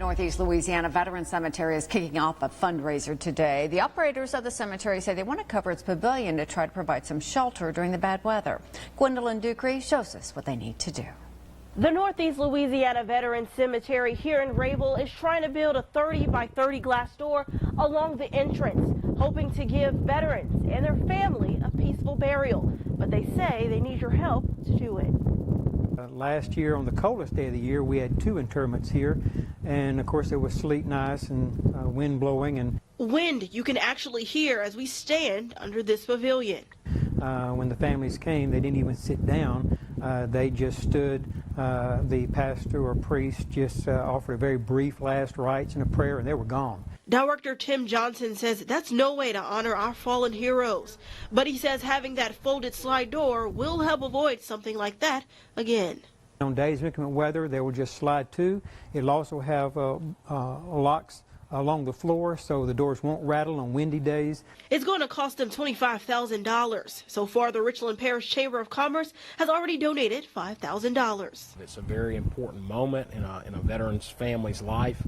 Northeast Louisiana Veteran Cemetery is kicking off a fundraiser today. The operators of the cemetery say they want to cover its pavilion to try to provide some shelter during the bad weather. Gwendolyn Ducree shows us what they need to do. The Northeast Louisiana Veteran Cemetery here in Rayville is trying to build a 30 by 30 glass door along the entrance, hoping to give veterans and their family a peaceful burial. But they say they need your help to do it. Last year, on the coldest day of the year, we had 2 interments here, and of course there was sleet and ice and wind blowing. And wind you can actually hear as we stand under this pavilion. When the families came, they didn't even sit down. They just stood. The pastor or priest just offered a very brief last rites and a prayer, and they were gone. Director Tim Johnson says that's no way to honor our fallen heroes. But he says having that folded slide door will help avoid something like that again. On days of inclement weather, they will just slide to. It'll also have locks along the floor so the doors won't rattle on windy days. It's going to cost them $25,000. So far, the Richland Parish Chamber of Commerce has already donated $5,000. It's a very important moment in a veteran's family's life,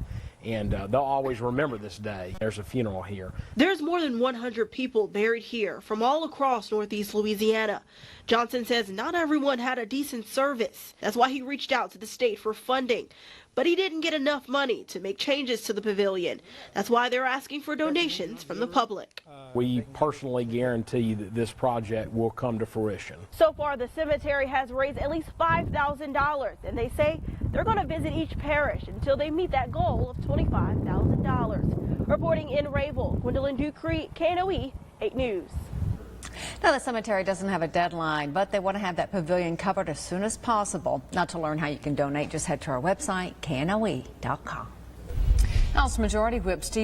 and they'll always remember this day. There's a funeral here. There's more than 100 people buried here from all across Northeast Louisiana. Johnson says not everyone had a decent service. That's why he reached out to the state for funding. But he didn't get enough money to make changes to the pavilion. That's why they're asking for donations from the public. We personally guarantee that this project will come to fruition. So far, the cemetery has raised at least $5,000, and they say they're going to visit each parish until they meet that goal of $25,000. Reporting in Rayville, Gwendolyn Ducree, KNOE 8 News. Now, the cemetery doesn't have a deadline, but they want to have that pavilion covered as soon as possible. Now, to learn how you can donate, just head to our website, knoe.com. House Majority Whip Steve